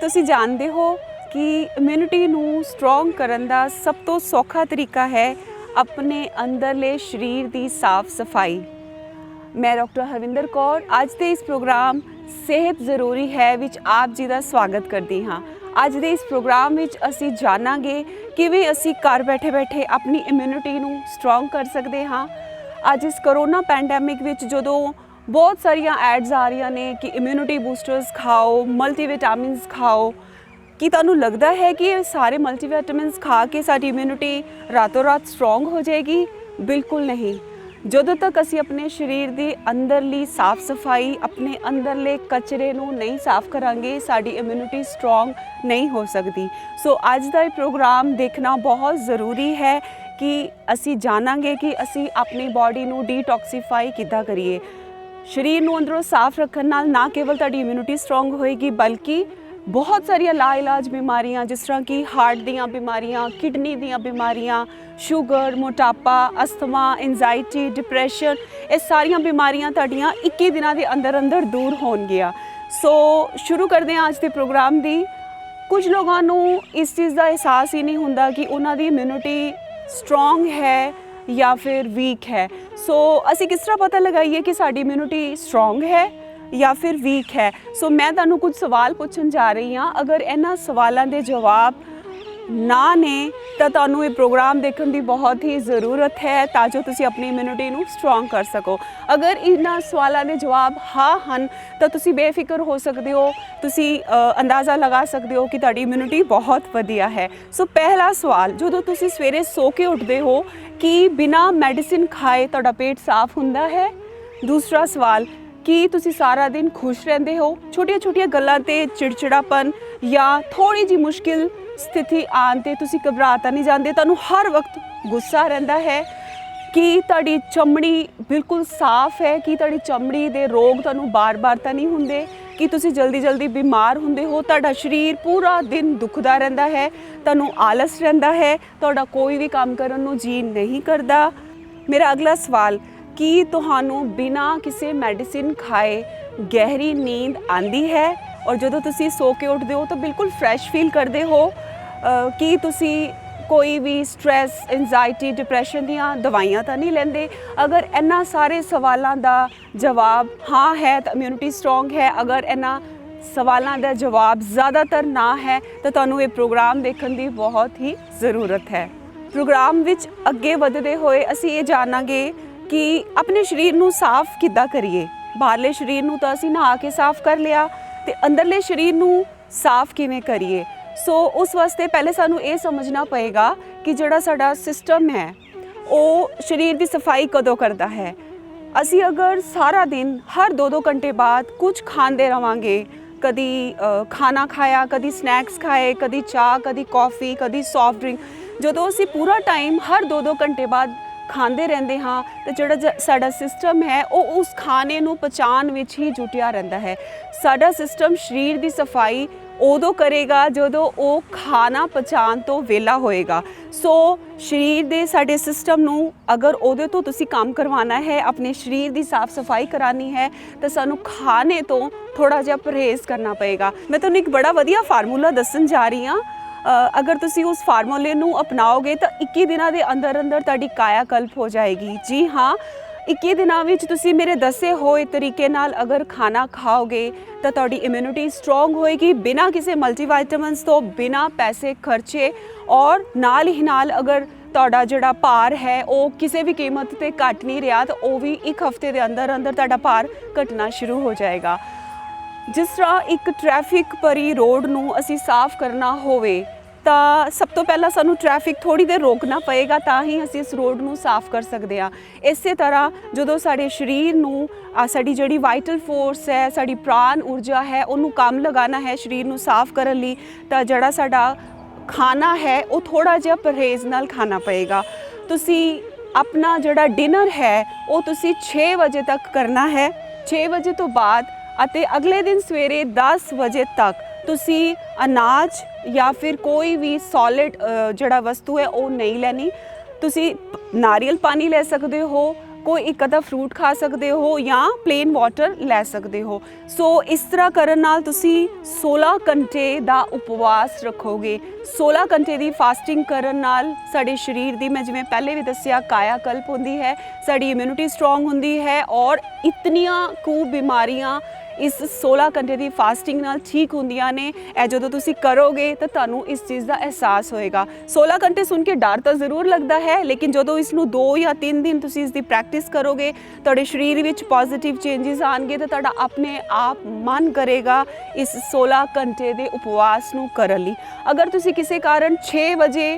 ਤੁਸੀਂ ਜਾਣਦੇ ਹੋ ਕਿ ਇਮਿਊਨਿਟੀ ਨੂੰ ਸਟਰੋਂਗ ਕਰਨ ਦਾ ਸਭ ਤੋਂ ਸੌਖਾ ਤਰੀਕਾ ਹੈ ਆਪਣੇ ਅੰਦਰਲੇ ਸਰੀਰ ਦੀ ਸਾਫ਼ ਸਫਾਈ। ਮੈਂ ਡਾਕਟਰ ਹਰਵਿੰਦਰ ਕੌਰ ਅੱਜ ਦੇ ਇਸ ਪ੍ਰੋਗਰਾਮ ਸਿਹਤ ਜ਼ਰੂਰੀ ਹੈ ਵਿੱਚ ਆਪ ਜੀ ਦਾ ਸਵਾਗਤ ਕਰਦੀ ਹਾਂ। ਅੱਜ ਦੇ ਇਸ ਪ੍ਰੋਗਰਾਮ ਵਿੱਚ ਅਸੀਂ ਜਾਣਾਂਗੇ ਕਿਵੇਂ ਅਸੀਂ ਘਰ ਬੈਠੇ ਆਪਣੀ ਇਮਿਊਨਿਟੀ ਨੂੰ ਸਟਰੋਂਗ ਕਰ ਸਕਦੇ ਹਾਂ। ਅੱਜ ਇਸ ਕਰੋਨਾ ਪੈਂਡੈਮਿਕ ਵਿੱਚ ਜਦੋਂ बहुत सारिया एड्स आ रही ने कि इम्यूनिटी बूस्टर्स खाओ, मल्टीविटामिन्स खाओ, कि तुहानू लगता है कि ये सारे मल्टीविटामिन्स खा के साडी इम्यूनिटी रातों रात स्ट्रोंग हो जाएगी? बिल्कुल नहीं। ਜਦੋਂ तक असी अपने शरीर की अंदरली साफ सफाई, अपने अंदरले कचरे नू नहीं साफ करांगे, साडी इम्यूनिटी स्ट्रोंग नहीं हो सकती। सो अज का प्रोग्राम देखना बहुत ज़रूरी है कि असी जानांगे कि असी अपनी बॉडी नू डिटॉक्सीफाई किद्दां करिए। शरीर ਨੂੰ ਅੰਦਰੋਂ ਸਾਫ਼ ਰੱਖਣ ਨਾਲ ਨਾ ਕੇਵਲ ਤੁਹਾਡੀ ਇਮਿਊਨਿਟੀ ਸਟਰੋਂਗ ਹੋਏਗੀ ਬਲਕਿ ਬਹੁਤ ਸਾਰੀਆਂ ਲਾਇਲਾਜ ਬਿਮਾਰੀਆਂ ਜਿਸ ਤਰ੍ਹਾਂ ਕਿ ਹਾਰਟ ਦੀਆਂ ਬਿਮਾਰੀਆਂ, ਕਿਡਨੀ ਦੀਆਂ ਬਿਮਾਰੀਆਂ, ਸ਼ੂਗਰ, ਮੋਟਾਪਾ, ਅਸਥਮਾ, ਐਂਜ਼ਾਈਟੀ, ਡਿਪਰੈਸ਼ਨ, ਇਹ ਸਾਰੀਆਂ ਬਿਮਾਰੀਆਂ ਤੁਹਾਡੀਆਂ 21 ਦਿਨਾਂ ਦੇ ਅੰਦਰ ਦੂਰ ਹੋਣਗੀਆਂ। ਸੋ ਸ਼ੁਰੂ ਕਰਦੇ ਹਾਂ ਅੱਜ ਦੇ ਪ੍ਰੋਗਰਾਮ ਦੀ। ਕੁਝ ਲੋਕਾਂ ਨੂੰ ਇਸ ਚੀਜ਼ ਦਾ ਅਹਿਸਾਸ ਹੀ ਨਹੀਂ ਹੁੰਦਾ ਕਿ ਉਹਨਾਂ ਦੀ ਇਮਿਊਨਿਟੀ ਸਟਰੋਂਗ ਹੈ या फिर वीक है। सो असी किस तरह पता लगाइए कि साडी इम्यूनिटी स्ट्रोंग है या फिर वीक है? सो मैं तुहानू कुछ सवाल पूछन जा रही हाँ। अगर इन्हां सवालों के जवाब ना ने तो तुहानू ये प्रोग्राम देखने की बहुत ही ज़रूरत है ताजो तुसी अपनी इम्यूनिटी नू स्ट्रोंग कर सको। अगर इन्हां सवालों के जवाब हाँ हैं तो तुसी बेफिक्र हो सकते हो, तुसी अंदाज़ा लगा सकते हो कि तुहाडी इम्यूनिटी बहुत वधिया है। सो पहला सवाल, जो तुसी सवेरे सो के उठते हो कि बिना मैडिसिन खाए तुहाडा पेट साफ हुंदा है? दूसरा सवाल कि तुसी सारा दिन खुश रहंदे हो, छोटिया गल्लां ते चिड़चिड़ापन या थोड़ी जी मुश्किल स्थिति आने ते तुसी घबरा तां नहीं जांदे, तुहानू हर वक्त गुस्सा रहिंदा है? कि तुहाडी चमड़ी बिल्कुल साफ है? कि तुहाडी चमड़ी दे रोग तुहानू बार-बार तां नहीं हुंदे? कि तुसी जल्दी बीमार हुंदे हो? तुहाडा शरीर पूरा दिन दुखदा रहिंदा है? तुहानू आलस रहिंदा है? तुहाडा कोई भी काम करन नू जी नहीं करदा? मेरा अगला सवाल कि तुहानू बिना किसी मैडिसिन खाए गहरी नींद आंदी है? और जो तुसी सो के उठते हो तो बिल्कुल फ्रैश फील करते हो? कि तुसी कोई भी स्ट्रैस, एंजाइटी, डिप्रैशन दियाँ दवाइयाँ तो नहीं लेंदे? अगर इन्हां सारे सवालों का जवाब हाँ है तो इम्यूनिटी स्ट्रोंग है। अगर इन्हां सवालों का जवाब ज़्यादातर ना है तो तुहानू ये प्रोग्राम देखने की बहुत ही ज़रूरत है। प्रोग्राम विच अगे वधदे होए असी ये जानांगे कि अपने शरीर नू साफ किद्दां करिए। बाहरले शरीर नू तो असी नहा के साफ कर लिया ते अंदरले शरीर नू साफ किवें करिए? सो उस वास्ते पहले सानू ये समझना पएगा कि जिहड़ा साडा सिस्टम है वो शरीर की सफाई कदों करता है। असी अगर सारा दिन हर 2-2 घंटे बाद कुछ खाते रहांगे, कदी खाना खाया, कदी स्नैक्स खाए, कदी चाह, कदी कॉफ़ी, कदी सॉफ्ट ड्रिंक, जो असी पूरा टाइम हर 2-2 घंटे बाद खाते रहते हाँ तो जिहड़ा साडा सिस्टम है वो उस खाने नू पचाण विच ही जुटिया रहिंदा है। साडा सिस्टम शरीर की सफाई उदों करेगा जदों वो खाना पचाण तो वेला होएगा। सो शरीर दे साडे सिस्टम नू अगर उहदे तो तुसी काम करवाना है, अपने शरीर की साफ सफाई करानी है तो सानू खाने तो थोड़ा जिहा परहेज़ करना पएगा। मैं तुहानू एक बड़ा वधिया फार्मूला दस्सण जा रही हाँ। अगर तुसी उस फार्मूले नू अपनाओगे तो 21 दिनों के अंदर तुहाडी कायाकल्प हो जाएगी। जी हाँ, 21 दिनों में तुसी मेरे दसे हुए तरीके नाल अगर खाना खाओगे तो तुहाडी इम्यूनिटी स्ट्रोंग होएगी बिना किसी मल्टीविटामिन्स तो, बिना पैसे खर्चे। और नाल ही नाल अगर तुहाडा जिहड़ा भार है वो किसी भी कीमत ते घट नहीं रहा तो वो भी 1 हफ्ते के अंदर तुहाडा भार घटना शुरू हो जाएगा। जिस तरह एक ट्रैफिक भरी रोड नू असी साफ करना होवे तो सब तो पहला सानू ट्रैफिक थोड़ी देर रोकना पएगा तां ही असी इस रोड नू साफ कर सकते हैं। इस तरह जो साडे शरीर नू साडी जिहड़ी वाइटल फोर्स है, साडी प्राण ऊर्जा है, उन्होंने काम लगाना है शरीर नू साफ करने लई तो जिहड़ा साडा खाना है वो थोड़ा जिहा परहेज़ नाल खाना पएगा। तुसी अपना जिहड़ा डिनर है वो तुसी 6 बजे तक करना है। 6 बजे तो बाद अते अगले दिन सवेरे 10 बजे तक तुसी अनाज या फिर कोई भी सॉलिड जिहड़ा वस्तु है वो नहीं लेनी। तुसी नारियल पानी ले सकते हो, कोई एक अद्धा फ्रूट खा सकते हो या प्लेन वाटर लै सकते हो। सो इस तरह करन नाल तुसी 16 घंटे दा उपवास रखोगे। 16 घंटे दी फास्टिंग करन नाल साडे शरीर दी, मैं जिवें पहले भी दस्सिया, कायाकल्प होंदी है, साडी इम्यूनिटी स्ट्रोंग होंदी है और इतनियां कु बीमारियां इस 16 घंटे की फास्टिंग नाल ठीक होंदियां ने। ए जदों तुसी करोगे तो तुहानूं इस चीज़ का एहसास होएगा। 16 घंटे सुन के डर तो ज़रूर लगता है, लेकिन जदों इसनूं 2 या 3 दिन तुसी इसकी प्रैक्टिस करोगे, तुहाडे शरीर विच पॉजिटिव चेंजिस आएंगे तो तुहाडा अपने आप मन करेगा इस 16 घंटे के उपवास नूं करन लई। अगर तुसी किसी कारण 6 बजे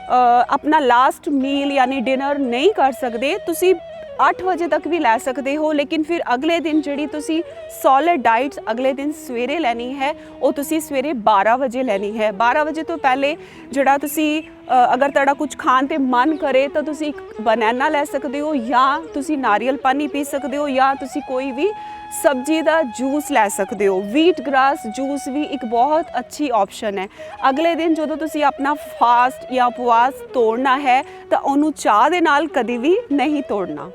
अपना लास्ट मील यानी डिनर नहीं कर सकते, तुसी 8 बजे तक भी लै सकते हो, लेकिन फिर अगले दिन जी तुसी सॉलिड डाइट्स अगले दिन सवेरे लैनी है वो तुसी सवेरे 12 बजे लैनी है। 12 बजे तो पहले जड़ा तुसी अगर तुहाडा कुछ खाण ते मन करे तो तुसी एक बनाना लै सकते हो, या तुसी नारियल पानी पी सकते हो, या तुसी कोई भी सब्जी का जूस लै सकते हो। व्हीट ग्रास जूस भी एक बहुत अच्छी ऑप्शन है। अगले दिन जो तुसी अपना फास्ट या उपवास तोड़ना है तो उन्होंने चाह दे नाल कभी भी नहीं तोड़ना।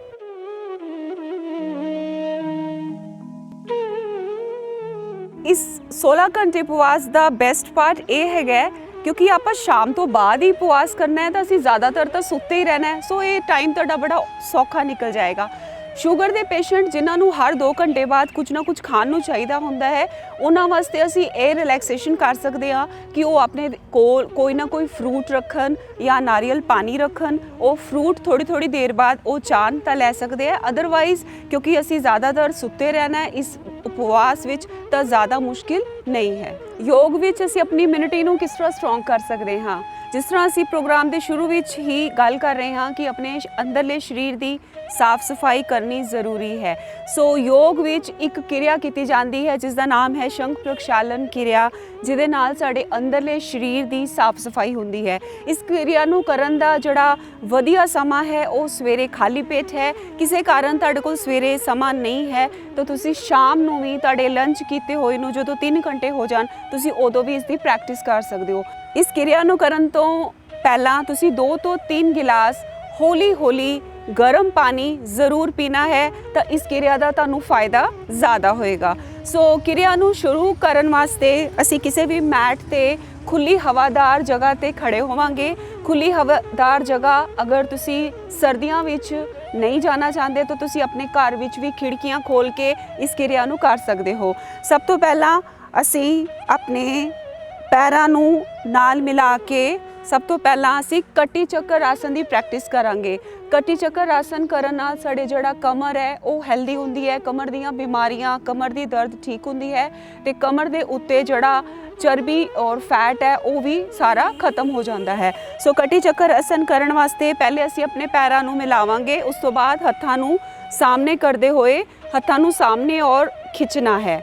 इस 16 घंटे उपवास का बेस्ट पार्ट ये है क्योंकि आप शाम तो बाद ही उपवास करना है तो असीं ज़्यादातर तो सुत्ते ही रहना है। सो ये टाइम तुहाडा बड़ा सौखा निकल जाएगा। शुगर के पेशेंट जिन्होंने हर 2 घंटे बाद कुछ ना कुछ खाण नूं चाहिदा हुंदा है, उन्हां वास्ते असीं ये रिलैक्सेशन कर सकते हाँ कि वो अपने कोल कोई ना कोई फ्रूट रखन या नारियल पानी रखन। वो फ्रूट थोड़ी थोड़ी देर बाद वो चाहन तो लै सकते हैं। अदरवाइज़ क्योंकि असीं ज़्यादातर सुत्ते रहना है इस उपवास विच तो ज़्यादा मुश्किल नहीं है। योग विच असीं अपनी इम्यूनिटी नूं किस तरह स्ट्रोंग कर सकते हाँ, जिस तरह असीं प्रोग्राम के शुरू विच ही गल कर रहे हाँ कि अपने अंदरले शरीर की साफ सफाई करनी ज़रूरी है। सो योग विच एक क्रिया की जाती है जिसका नाम है शंख प्रक्षालन क्रिया, जिहदे नाल साडे अंदरले शरीर की साफ सफाई होंदी है। इस क्रिया नूं करन दा जिहड़ा वधिया समा है वो सवेरे खाली पेट है। किसी कारण तुहाडे कोल सवेरे समा नहीं है तो तुसी शाम नूं भी तुहाडे लंच कीते होए नूं जदों 3 घंटे हो जाण तुसी उदों भी इसकी प्रैक्टिस कर सकते हो। इस क्रिया नूं करन तो पहला तुसी 2 तो 3 गिलास हौली हौली गर्म पानी ज़रूर पीना है तो इस क्रिया का तुहानूं फ़ायदा ज़्यादा होएगा। सो क्रिया नूं शुरू करन वास्ते असी किसी भी मैट ते खुली हवादार जगह ते खड़े होवांगे। खुली हवादार जगह अगर तुसी सर्दियां विच नहीं जाना चाहते तो तुसी अपने घर विच भी खिड़कियां खोल के इस क्रिया नूं कर सकते हो। सब तो पहला असी अपने पैरां नूं नाल मिला के सब तो पहला असी कटी चक्कर आसन की प्रैक्टिस करांगे। कटी चक्कर आसन करन नाल साडे जिहड़ा कमर है वो हैल्दी होंदी है, कमर दीयां बीमारियां, कमर दी दर्द ठीक होंदी है ते कमर दे उत्ते जिहड़ा चर्बी और फैट है वो भी सारा खत्म हो जाता है। सो कटी चक्कर आसन करन वास्ते पहले असी अपने पैरां नूं मिलावांगे, उस तो बाद हत्थां नूं सामने करते हुए हत्थां नूं सामने और खिंचना है।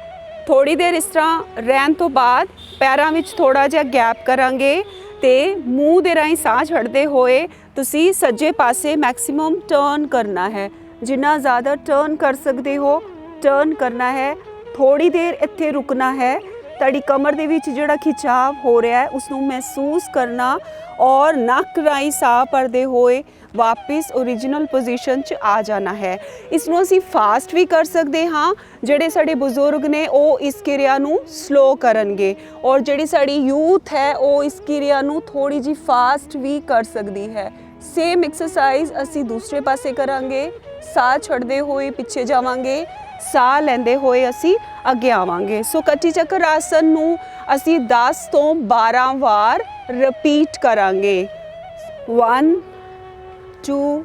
थोड़ी देर इस तरह रहन तो बाद पैरां विच थोड़ा जिहा गैप करांगे ते मूँह दे राहीं साह छड्डदे होए तुसी सज्जे पासे मैक्सिमम टर्न करना है। जिन्ना ज़्यादा टर्न कर सकते हो टर्न करना है। थोड़ी देर इत्थे रुकना है, तुहाडी कमर दे विच जिहड़ा खिंचाव हो रहा है उसनूं महसूस करना और नक राहीं साह भरदे होए वापस ओरिजिनल पोजीशन च आ जाना है। इसनूं असीं फास्ट भी कर सकते हाँ, जिहड़े साडे बजुर्ग ने वो इस क्रिया नूं स्लो करनगे और जिहड़ी साडी यूथ है वो इस क्रिया नूं थोड़ी जी फास्ट भी कर सकती है। सेम एक्सरसाइज असी दूसरे पासे करांगे, साह छड्डदे होए पिछे जावांगे, साह लैंदे होए असी अगे आवांगे। सो कटी चक्कर आसन नूं असी 10 तो 12 वार रिपीट करांगे। 1 2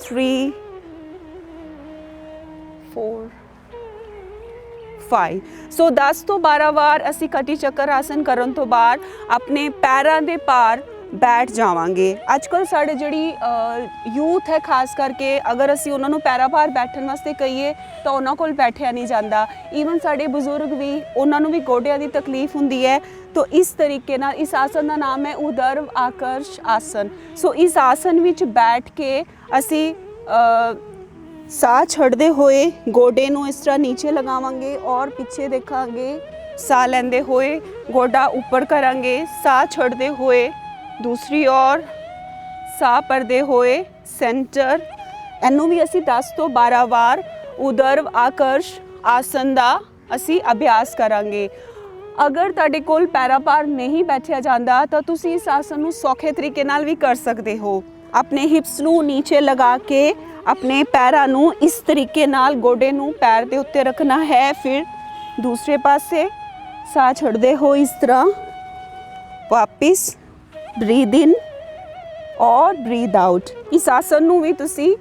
3 4 5। सो 10 तो 12 वार असी कटी चक्कर आसन करन तो बाद अपने पैरां दे पार बैठ जावांगे। आजकल साढ़े जिहड़ी यूथ है खास करके अगर असी उन्होंने पैरा भार बैठन वास्ते कहीए तो उन्होंने कोल बैठिया नहीं जाता। ईवन साढ़े बजुर्ग भी उन्होंने भी गोडिया की तकलीफ होंदी है। तो इस तरीके ना इस आसन का नाम है उदर्व आकर्ष आसन। सो इस आसन विच बैठ के असी साह छड्डदे होए गोडे नूं इस तरह नीचे लगावांगे और पीछे देखांगे। साह लैंदे होए गोडा ऊपर करांगे, साह छड्डदे होए दूसरी ओर साह भरदे होए ਸੈਂਟਰ। ਇਹਨੂੰ ਵੀ ਅਸੀਂ 10 ਤੋਂ 12 ਵਾਰ ਉਦਰਵ ਆਕਰਸ਼ ਆਸਨ ਦਾ ਅਸੀਂ ਅਭਿਆਸ ਕਰਾਂਗੇ। ਅਗਰ ਤੁਹਾਡੇ ਕੋਲ ਪੈਰਾਂ ਭਾਰ ਨਹੀਂ ਬੈਠਿਆ ਜਾਂਦਾ ਤਾਂ ਤੁਸੀਂ ਇਸ ਆਸਨ ਨੂੰ ਸੌਖੇ ਤਰੀਕੇ ਨਾਲ ਵੀ ਕਰ ਸਕਦੇ ਹੋ। ਆਪਣੇ ਹਿਪਸ ਨੂੰ ਨੀਚੇ ਲਗਾ ਕੇ ਆਪਣੇ ਪੈਰਾਂ ਨੂੰ ਇਸ ਤਰੀਕੇ ਨਾਲ ਗੋਡੇ ਨੂੰ ਪੈਰ ਦੇ ਉੱਤੇ ਰੱਖਣਾ ਹੈ। ਫਿਰ ਦੂਸਰੇ ਪਾਸੇ ਸਾਹ ਛੱਡਦੇ ਹੋ ਇਸ ਤਰ੍ਹਾਂ, ਵਾਪਿਸ ਬਰੀਥ ਇਨ ਔਰ ਬਰੀਥ ਆਊਟ। ਇਸ ਆਸਨ ਨੂੰ ਵੀ ਤੁਸੀਂ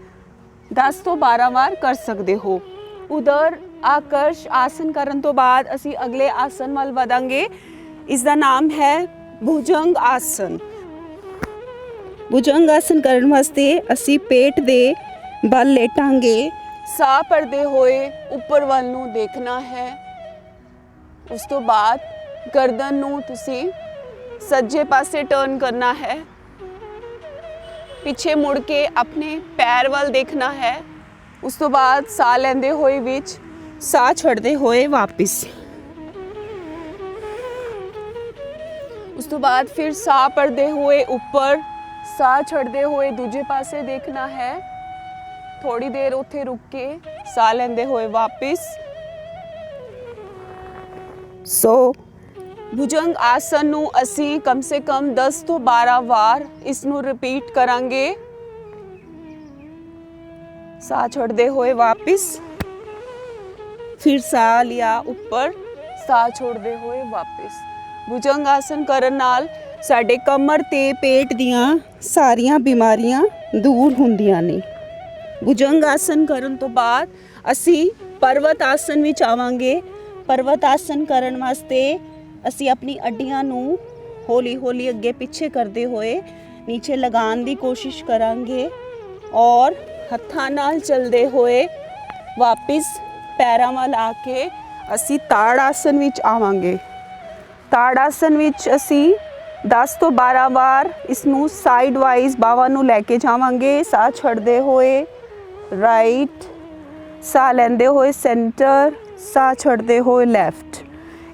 10 ਤੋਂ 12 ਵਾਰ ਕਰ ਸਕਦੇ ਹੋ। ਉਦਰ ਆਕਰਸ਼ ਆਸਨ ਕਰਨ ਤੋਂ ਬਾਅਦ ਅਸੀਂ ਅਗਲੇ ਆਸਨ ਵੱਲ ਵਧਾਂਗੇ। ਇਸ ਦਾ ਨਾਮ ਹੈ ਭੁਜੰਗ ਆਸਨ। ਭੁਜੰਗ ਆਸਨ ਕਰਨ ਵਾਸਤੇ ਅਸੀਂ ਪੇਟ ਦੇ ਬਲ ਲੇਟਾਂਗੇ। ਸਾਹ ਭਰਦੇ ਹੋਏ ਉੱਪਰ ਵੱਲ ਨੂੰ ਦੇਖਣਾ ਹੈ। ਉਸ ਤੋਂ ਬਾਅਦ ਗਰਦਨ ਨੂੰ ਤੁਸੀਂ ਸੱਜੇ ਪਾਸੇ ਟਰਨ ਕਰਨਾ ਹੈ। ਪਿੱਛੇ ਮੁੜ ਕੇ ਆਪਣੇ ਪੈਰ ਵੱਲ ਦੇਖਣਾ ਹੈ। ਉਸ ਤੋਂ ਬਾਅਦ ਸਾਹ ਲੈਂਦੇ ਹੋਏ ਵਿੱਚ, ਸਾਹ ਛੱਡਦੇ ਹੋਏ ਵਾਪਿਸ। ਉਸ ਤੋਂ ਬਾਅਦ ਫਿਰ ਸਾਹ ਭਰਦੇ ਹੋਏ ਉੱਪਰ, ਸਾਹ ਛੱਡਦੇ ਹੋਏ ਦੂਜੇ ਪਾਸੇ ਦੇਖਣਾ ਹੈ। ਥੋੜੀ ਦੇਰ ਉੱਥੇ ਰੁਕ ਕੇ ਸਾਹ ਲੈਂਦੇ ਹੋਏ ਵਾਪਿਸ। ਸੋ ਭੁਜੰਗ ਆਸਨ ਨੂੰ ਅਸੀਂ ਕਮ ਸੇ ਕਮ 10 ਤੋਂ 12 ਵਾਰ ਇਸ ਨੂੰ ਰਿਪੀਟ ਕਰਾਂਗੇ। ਸਾਹ ਛੱਡਦੇ ਹੋਏ ਵਾਪਿਸ, ਫਿਰ ਸਾਹ ਲਿਆ ਉੱਪਰ, ਸਾਹ ਛੋੜਦੇ ਹੋਏ ਵਾਪਿਸ। ਭੁਜੰਗ ਆਸਨ ਕਰਨ ਨਾਲ ਸਾਡੇ ਕਮਰ ਤੇ ਪੇਟ ਦੀਆਂ ਸਾਰੀਆਂ ਬਿਮਾਰੀਆਂ ਦੂਰ ਹੁੰਦੀਆਂ ਨੇ। ਭੁਜੰਗ ਆਸਨ ਕਰਨ ਤੋਂ ਬਾਅਦ ਅਸੀਂ ਪਰਵਤ ਆਸਨ ਵਿੱਚ ਆਵਾਂਗੇ। ਪਰਵਤ ਆਸਨ ਕਰਨ ਵਾਸਤੇ ਅਸੀਂ ਆਪਣੀ ਅੱਡੀਆਂ ਨੂੰ ਹੌਲੀ ਹੌਲੀ ਅੱਗੇ ਪਿੱਛੇ ਕਰਦੇ ਹੋਏ ਨੀਚੇ ਲਗਾਉਣ ਦੀ ਕੋਸ਼ਿਸ਼ ਕਰਾਂਗੇ ਔਰ ਹੱਥਾਂ ਨਾਲ ਚੱਲਦੇ ਹੋਏ ਵਾਪਿਸ ਪੈਰਾਂ ਵੱਲ ਆ ਕੇ ਅਸੀਂ ਤਾੜ ਆਸਨ ਵਿੱਚ ਆਵਾਂਗੇ। ਤਾੜ ਆਸਨ ਵਿੱਚ ਅਸੀਂ 10 ਤੋਂ 12 ਵਾਰ ਇਸ ਨੂੰ ਸਾਈਡ ਵਾਈਜ਼ ਬਾਹਾਂ ਨੂੰ ਲੈ ਕੇ ਜਾਵਾਂਗੇ। ਸਾਹ ਛੱਡਦੇ ਹੋਏ ਰਾਈਟ, ਸਾਹ ਲੈਂਦੇ ਹੋਏ ਸੈਂਟਰ, ਸਾਹ ਛੱਡਦੇ ਹੋਏ ਲੈਫਟ।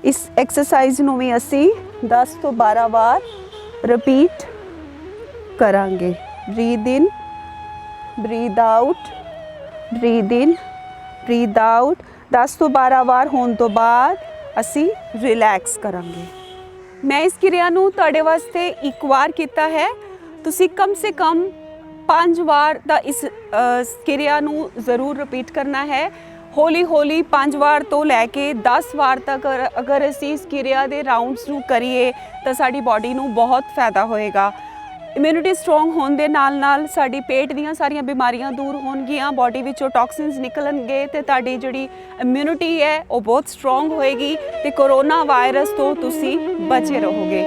ਇਸ ਐਕਸਰਸਾਈਜ਼ ਨੂੰ ਵੀ ਅਸੀਂ 10 ਤੋਂ 12 ਵਾਰ ਰਿਪੀਟ ਕਰਾਂਗੇ। ਬਰੀਥ ਇਨ, ਬਰੀਥ ਆਊਟ, ਬਰੀਥ ਇਨ, ਬਰੀਥ ਆਊਟ। 10 ਤੋਂ 12 ਵਾਰ ਹੋਣ ਤੋਂ ਬਾਅਦ ਅਸੀਂ ਰਿਲੈਕਸ ਕਰਾਂਗੇ। ਮੈਂ ਇਸ ਕਿਰਿਆ ਨੂੰ ਤੁਹਾਡੇ ਵਾਸਤੇ ਇੱਕ ਵਾਰ ਕੀਤਾ ਹੈ। ਤੁਸੀਂ ਕਮ ਸੇ ਕਮ 5 ਵਾਰ ਦਾ ਇਸ ਕਿਰਿਆ ਨੂੰ ਜ਼ਰੂਰ ਰਿਪੀਟ ਕਰਨਾ ਹੈ। ਹੌਲੀ ਹੌਲੀ 5 ਵਾਰ ਤੋਂ ਲੈ ਕੇ 10 ਵਾਰ ਤੱਕ ਅਗਰ ਅਸੀਂ ਇਸ ਕਿਰਿਆ ਦੇ ਰਾਊਂਡਸ ਨੂੰ ਕਰੀਏ ਤਾਂ ਸਾਡੀ ਬਾਡੀ ਨੂੰ ਬਹੁਤ ਫਾਇਦਾ ਹੋਏਗਾ। ਇਮਿਊਨਿਟੀ ਸਟਰੋਂਗ ਹੋਣ ਦੇ ਨਾਲ ਨਾਲ ਸਾਡੀ ਪੇਟ ਦੀਆਂ ਸਾਰੀਆਂ ਬਿਮਾਰੀਆਂ ਦੂਰ ਹੋਣਗੀਆਂ, ਬਾਡੀ ਵਿੱਚੋਂ ਟੌਕਸਿਨਸ ਨਿਕਲਣਗੇ ਤੇ ਤੁਹਾਡੀ ਜਿਹੜੀ ਇਮਿਊਨਿਟੀ ਹੈ ਉਹ ਬਹੁਤ ਸਟਰੋਂਗ ਹੋਏਗੀ ਤੇ ਕੋਰੋਨਾ ਵਾਇਰਸ ਤੋਂ ਤੁਸੀਂ ਬਚੇ ਰਹੋਗੇ।